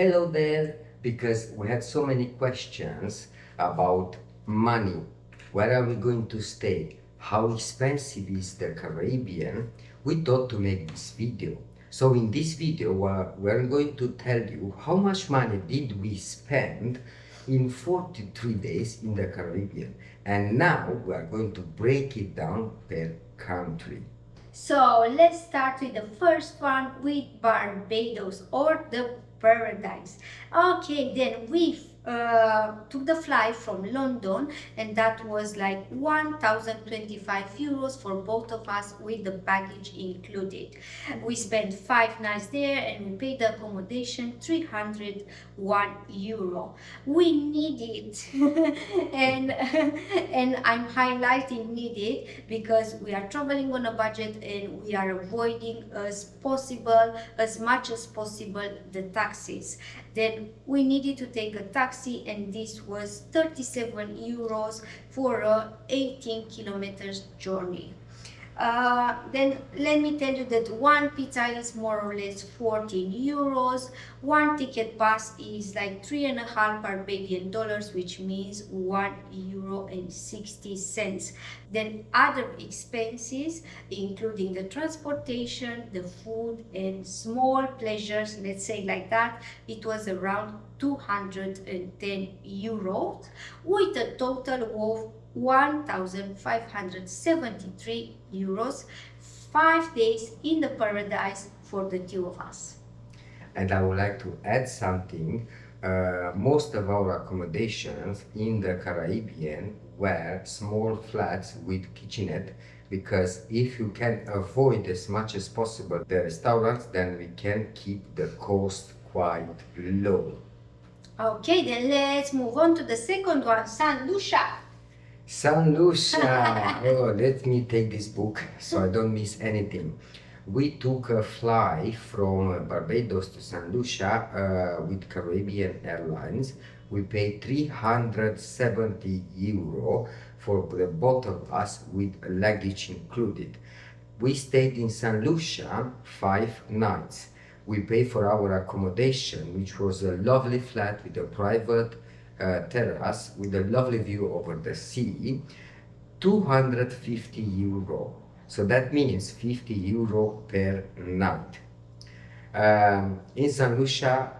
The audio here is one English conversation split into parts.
Hello there, because we had so many questions about money. Where are we going to stay? How expensive is the Caribbean? We thought to make this video. So in this video, we're going to tell you how much money did we spend in 43 days in the Caribbean. And now we are going to break it down per country. So let's start with the first one with Barbados or the Paradise. Okay, then we took the flight from London, and that was like 1,025 euros for both of us with the baggage included. We spent 5 nights there and we paid the accommodation 301 euro. We need it and and I'm highlighting needed because we are traveling on a budget and we are avoiding as much as possible the taxis. Then we needed to take a taxi, and this was 37 euros for a 18 kilometers journey. Then let me tell you that one pizza is more or less 14 euros. One ticket bus is like 3.5 Barbadian dollars, which means 1 euro and 60 cents. Then other expenses, including the transportation, the food, and small pleasures, let's say like that, it was around 210 euros with a total of 1,573 euros, 5 days in the paradise for the two of us. And I would like to add something. Most of our accommodations in the Caribbean were small flats with kitchenette, because if you can avoid as much as possible the restaurants, then we can keep the cost quite low. Okay, then let's move on to the second one, San Lucia. San Lucia! Oh, let me take this book so I don't miss anything. We took a flight from Barbados to San Lucia with Caribbean Airlines. We paid 370 euro for the both of us with luggage included. We stayed in San Lucia 5 nights. We paid for our accommodation, which was a lovely flat with a private terrace with a lovely view over the sea, 250 euro. So that means 50 euro per night. In San Lucia,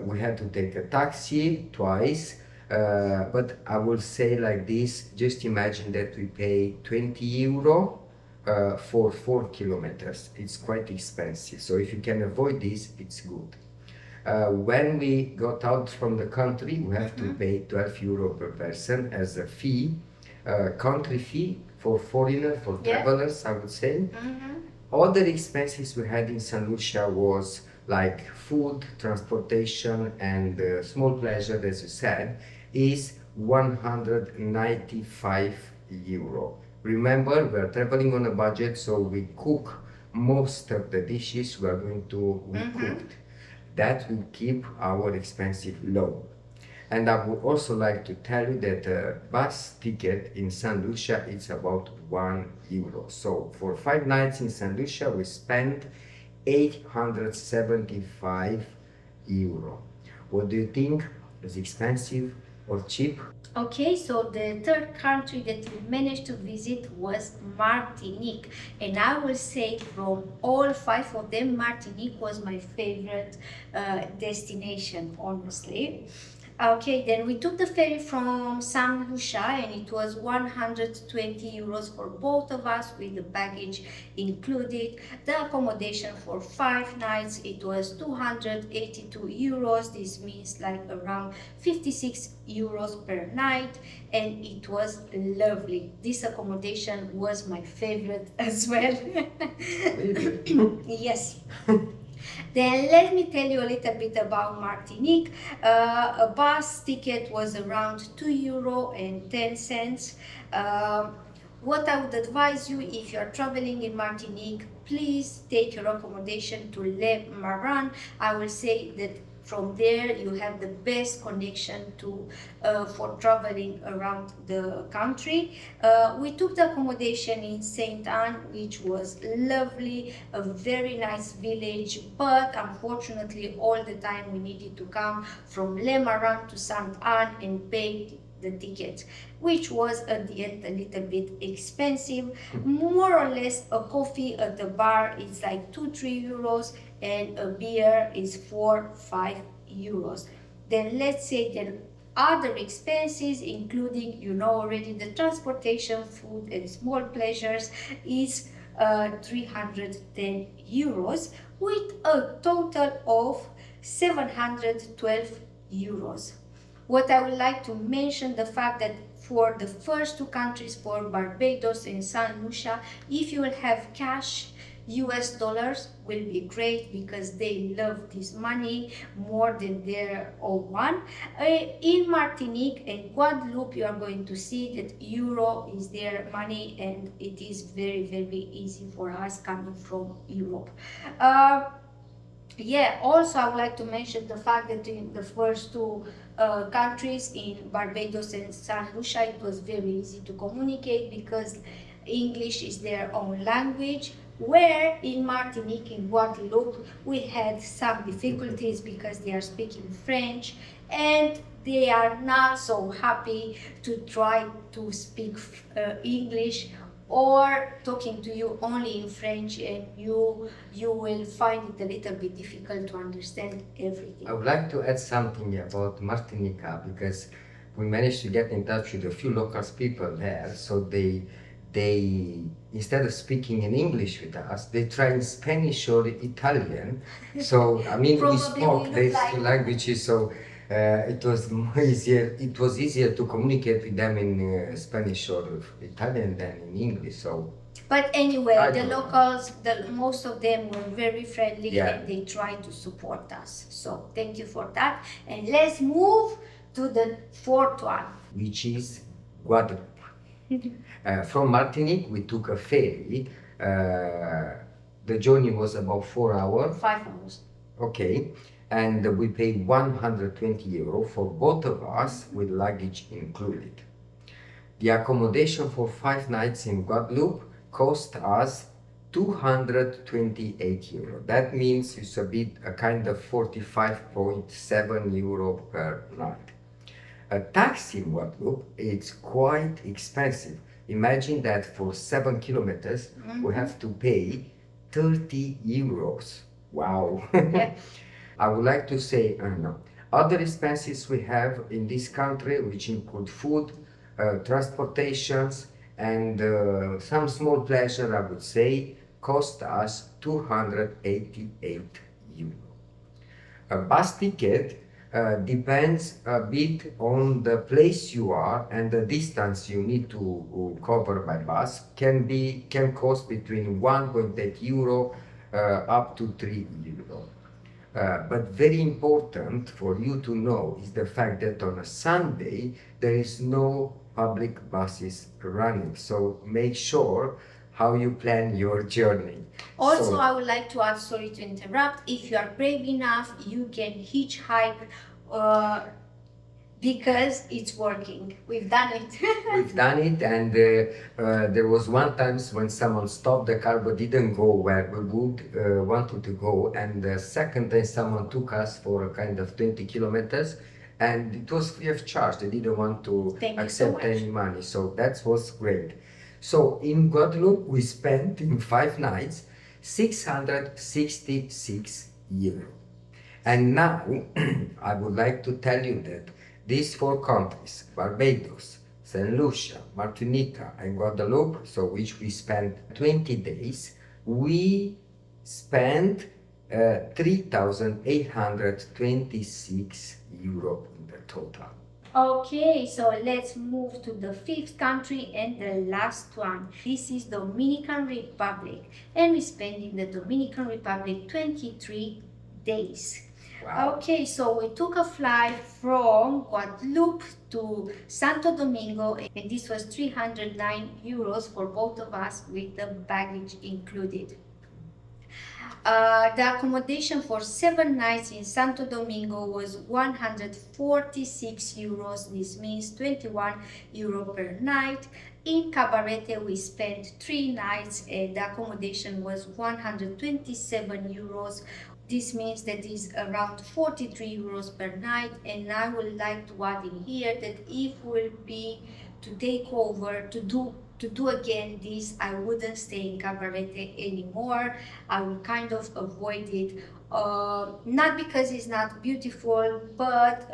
we had to take a taxi twice, but I will say like this, just imagine that we pay 20 euro for 4 kilometers. It's quite expensive, so if you can avoid this, it's good. When we got out from the country, we have to pay 12 euro per person as a fee, country fee for foreigners, for travelers, I would say. Other expenses we had in St. Lucia was like food, transportation, and small pleasure, as you said, is 195 euro. Remember, we are traveling on a budget, so we cook most of the dishes we are going to cook. That will keep our expenses low. And I would also like to tell you that a bus ticket in St. Lucia is about 1 euro. So for 5 nights in St. Lucia, we spent 875 euro. What do you think? Is expensive or cheap? Okay, so the third country that we managed to visit was Martinique, and I will say from all 5 of them, Martinique was my favorite destination, honestly. Okay, then we took the ferry from San Lucia, and it was 120 euros for both of us with the baggage included. The accommodation for 5 nights, it was 282 euros. This means like around 56 euros per night, and it was lovely. This accommodation was my favorite as well. Yes. Then let me tell you a little bit about Martinique. A bus ticket was around 2 euro and 10 cents. What I would advise you if you are traveling in Martinique, please take your accommodation to Le Marin. I will say that from there you have the best connection to for traveling around the country. We took the accommodation in Saint Anne, which was lovely, a very nice village, but unfortunately all the time we needed to come from Le Marin to Saint Anne and pay the ticket, which was at the end a little bit expensive. More or less a coffee at the bar is like 2-3 euros and a beer is 4-5 euros. Then let's say then other expenses, including you know already the transportation, food and small pleasures, is 310 euros with a total of 712 euros. What I would like to mention, the fact that for the first two countries, for Barbados and Saint Lucia, if you will have cash, US dollars will be great because they love this money more than their own one. In Martinique and Guadeloupe, you are going to see that euro is their money and it is very, very easy for us coming from Europe. Yeah, also I would like to mention the fact that in the first two countries, in Barbados and Saint Lucia, it was very easy to communicate because English is their own language, where in Martinique and Guadeloupe we had some difficulties because they are speaking French and they are not so happy to try to speak English or talking to you only in French, and you will find it a little bit difficult to understand everything. I would like to add something about Martinica because we managed to get in touch with a few local people there. So they instead of speaking in English with us, they try in Spanish or Italian. So I mean, we spoke these two languages, so it was more easier. It was easier to communicate with them in Spanish or Italian than in English. So. But anyway, the locals, most of them were very friendly and they tried to support us. So thank you for that. And let's move to the fourth one, which is Guadeloupe. From Martinique, we took a ferry. The journey was about 4 hours. 5 hours. Okay. And we paid 120 euro for both of us with luggage included. The accommodation for 5 nights in Guadeloupe cost us 228 euro. That means it's a kind of 45.7 euro per night. A taxi in Guadeloupe is quite expensive. Imagine that for 7 kilometers we have to pay 30 euros. Wow. Yeah. I would like to say, other expenses we have in this country, which include food, transportations, and some small pleasure, I would say, cost us 288 euro. A bus ticket depends a bit on the place you are and the distance you need to cover by bus. Can cost between 1.8 euro up to 3 euro. But very important for you to know is the fact that on a Sunday there is no public buses running. So make sure how you plan your journey. Also, I would like to add, sorry to interrupt, if you are brave enough, you can hitchhike because it's working. We've done it. We've done it, and there was one time when someone stopped the car but didn't go where we wanted to go, and the second time someone took us for a kind of 20 kilometers, and it was free of charge. They didn't want to accept any money, so that was great. So in Guadeloupe, we spent in 5 nights 666 euro. And now I would like to tell you that these 4 countries, Barbados, St. Lucia, Martinique, and Guadeloupe, so which we spent 20 days, we spent 3,826 euro in the total. Okay, so let's move to the 5th country and the last one. This is Dominican Republic, and we spent in the Dominican Republic 23 days. Wow. Okay, so we took a flight from Guadeloupe to Santo Domingo, and this was 309 euros for both of us with the baggage included. The accommodation for 7 nights in Santo Domingo was 146 euros. This means 21 euro per night. In Cabarete, we spent 3 nights and the accommodation was 127 euros. This means that is around 43 euros per night. And I would like to add in here that if we'll be to take over, to do again this, I wouldn't stay in Cabarete anymore. I will kind of avoid it. Not because it's not beautiful, but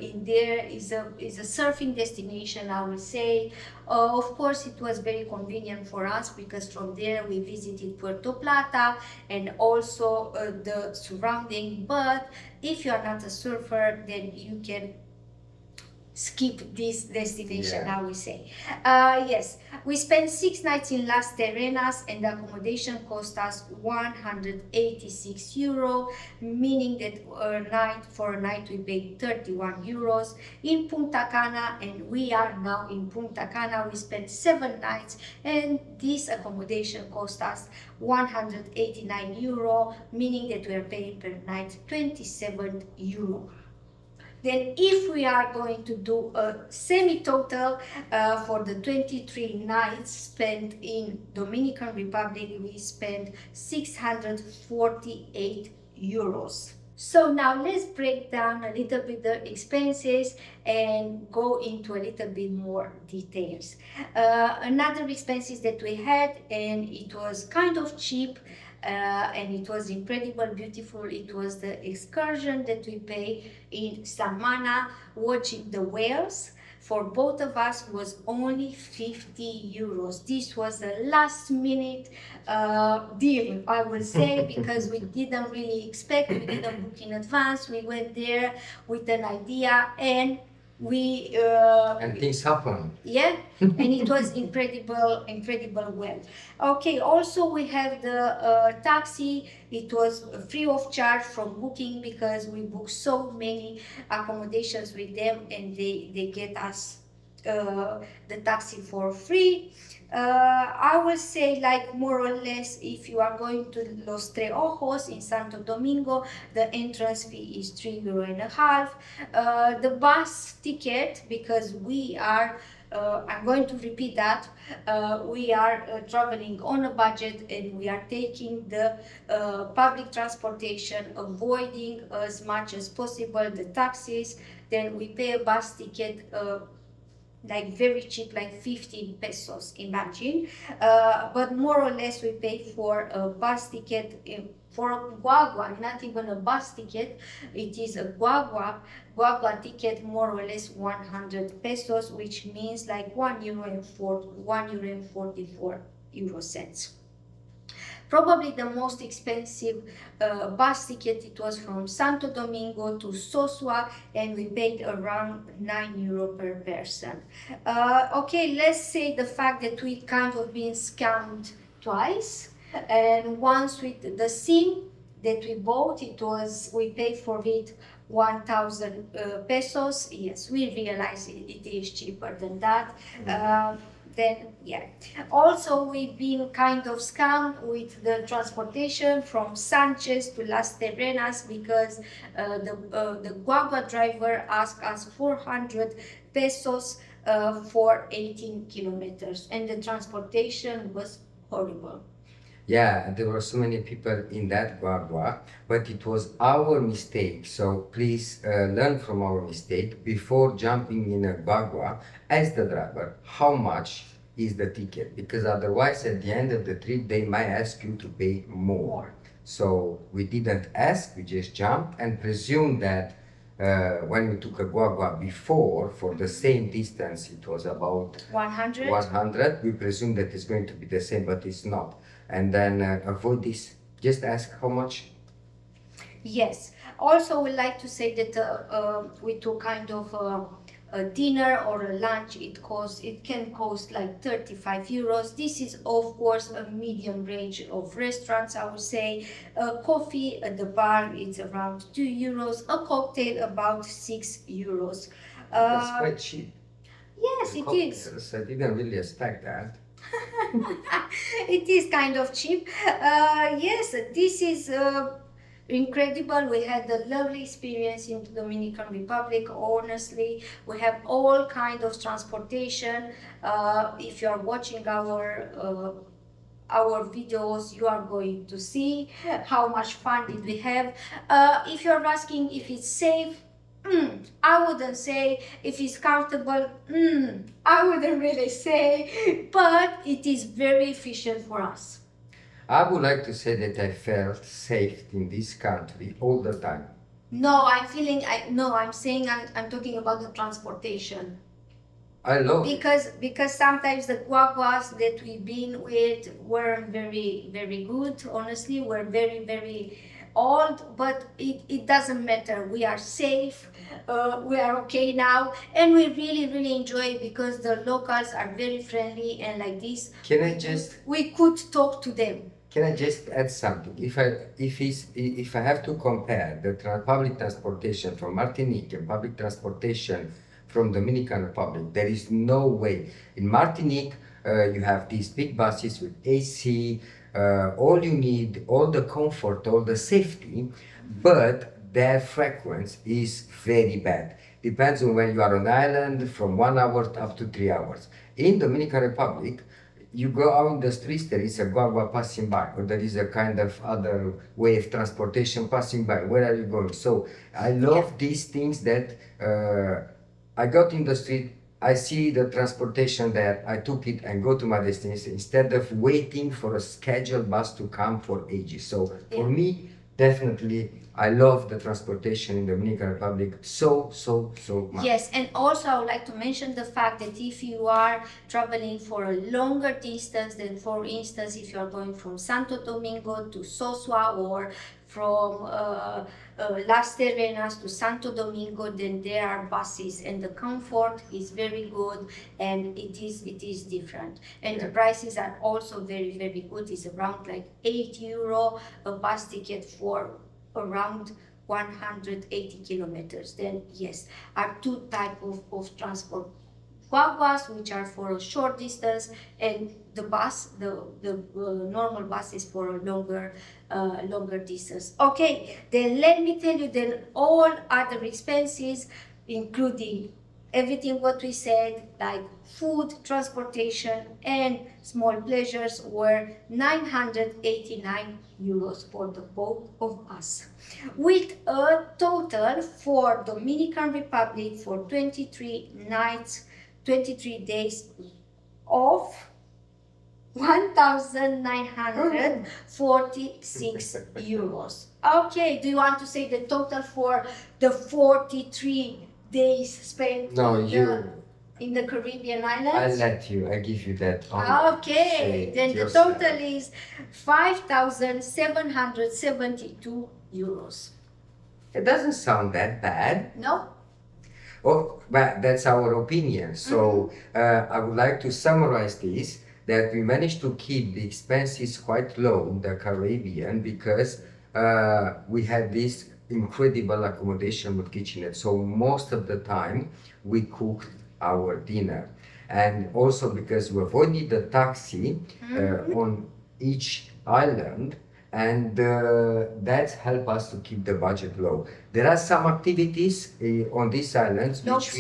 in there is a surfing destination, I will say. Of course, it was very convenient for us because from there we visited Puerto Plata and also the surrounding. But if you are not a surfer, then you can skip this destination, Yeah. I would say. Yes, we spent 6 nights in Las Terrenas and the accommodation cost us 186 euro, meaning that for a night we paid 31 euros. In Punta Cana, and we are now in Punta Cana, we spent 7 nights and this accommodation cost us 189 euro, meaning that we are paying per night 27 euro. Then if we are going to do a semi-total for the 23 nights spent in Dominican Republic, we spent 648 euros. So now let's break down a little bit the expenses and go into a little bit more details. Another expenses that we had, and it was kind of cheap, and it was incredible, beautiful. It was the excursion that we paid in Samana, watching the whales. For both of us was only 50 euros. This was a last minute deal, I would say, because we didn't really expect, we didn't book in advance. We went there with an idea and and things happen. Yeah, and it was incredible well. Okay, also we have the taxi. It was free of charge from booking because we booked so many accommodations with them and they get us the taxi for free. I will say, like, more or less, if you are going to Los Tres Ojos in Santo Domingo, the entrance fee is 3.50 €. The bus ticket, because we are I'm going to repeat that. We are traveling on a budget and we are taking the public transportation, avoiding as much as possible the taxis. Then we pay a bus ticket like very cheap, like 15 pesos, imagine. But more or less we pay for a bus ticket for a guagua, not even a bus ticket. It is a guagua ticket, more or less 100 pesos, which means like 1 euro and 44 euro cents. Probably the most expensive bus ticket, it was from Santo Domingo to Sosua, and we paid around 9 euro per person. Okay, let's say the fact that we kind of been scammed twice, and once with the SIM that we bought, we paid for it 1,000 pesos. Yes, we realize it is cheaper than that. Then yeah, also we've been kind of scammed with the transportation from Sanchez to Las Terrenas because the guagua driver asked us 400 pesos for 18 kilometers, and the transportation was horrible. Yeah, there were so many people in that guagua, but it was our mistake. So please learn from our mistake before jumping in a guagua. Ask the driver how much is the ticket, because otherwise at the end of the trip they might ask you to pay more. So we didn't ask, we just jumped and presumed that when we took a guagua before for the same distance, it was about 100. We presume that it's going to be the same, but it's not. And then avoid this. Just ask how much. Yes. Also, we like to say that we took kind of a dinner or a lunch. It can cost like 35 euros. This is of course a medium range of restaurants, I would say. Coffee at the bar is around 2 euros. A cocktail about 6 euros. That's quite cheap. Yes, it is. I didn't really expect that. It is kind of cheap. Yes, this is incredible. We had a lovely experience in the Dominican Republic. Honestly, we have all kind of transportation. If you are watching our videos, you are going to see how much fun did we have. If you're asking if it's safe, I wouldn't say. If it's comfortable, I wouldn't really say, but it is very efficient for us. I would like to say that I felt safe in this country all the time. No, I'm saying I'm talking about the transportation. I love it. Because sometimes the guaguas that we've been with weren't very good. Honestly, we're very old, but it doesn't matter. We are safe. We are okay now, and we really enjoy it because the locals are very friendly, and like this, we could talk to them. Can I just add something? If I have to compare the public transportation from Martinique and public transportation from Dominican Republic, there is no way. In Martinique, you have these big buses with AC, all you need, all the comfort, all the safety, but their frequency is very bad. Depends on when you are on island, from 1 hour up to 3 hours. In Dominican Republic, you go out in the streets, there is a guagua passing by, or there is a kind of other way of transportation passing by. Where are you going? So I love these things that I got in the street, I see the transportation there, I took it and go to my destination instead of waiting for a scheduled bus to come for ages. So for me, definitely, I love the transportation in the Dominican Republic so much. Yes, and also I would like to mention the fact that if you are traveling for a longer distance, than for instance, if you are going from Santo Domingo to Sosua or from Las Terrenas to Santo Domingo, then there are buses, and the comfort is very good, and it is different, and the prices are also very good. It's around like €8 a bus ticket for around 180 kilometers. Then yes, are two type of transport: guaguas, which are for a short distance, and the bus, the normal bus is for a longer distance. Okay, then let me tell you, then all other expenses, including everything what we said, like food, transportation, and small pleasures, were €989 for the both of us, with a total for Dominican Republic for 23 nights, 23 days of €1,946. Okay, do you want to say the total for the 43 days spent in the Caribbean islands? I give you that. Okay, then the total is €5,772. It doesn't sound that bad. No? Oh, but that's our opinion. So I would like to summarize this, that we managed to keep the expenses quite low in the Caribbean because we had this incredible accommodation with kitchenette. So most of the time we cooked our dinner. And also because we avoided the taxi on each island, and that helped us to keep the budget low. There are some activities on these islands which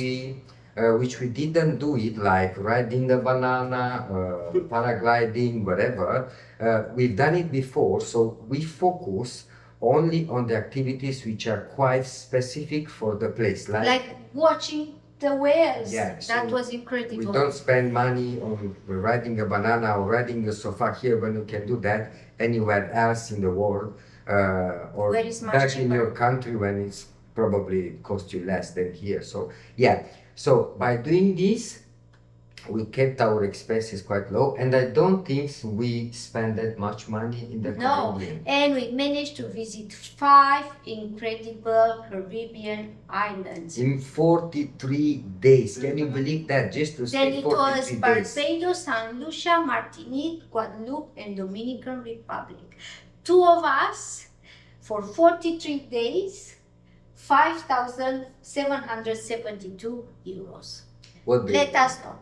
we didn't do it, like riding the banana, paragliding, whatever. We've done it before, so we focus only on the activities which are quite specific for the place, like watching the whales. Yeah, that was incredible. We don't spend money on riding a banana or riding a sofa here when you can do that anywhere else in the world, or back in your country when it's probably cost you less than here. So yeah, so by doing this, we kept our expenses quite low, and I don't think we spend that much money in the Caribbean. And we managed to visit 5 incredible Caribbean islands in 43 days. Can you believe that? Just to stay 43 days. Then it was Barbados, St. Lucia, Martinique, Guadeloupe, and Dominican Republic. 2 of us for 43 days, €5,772. Let us know.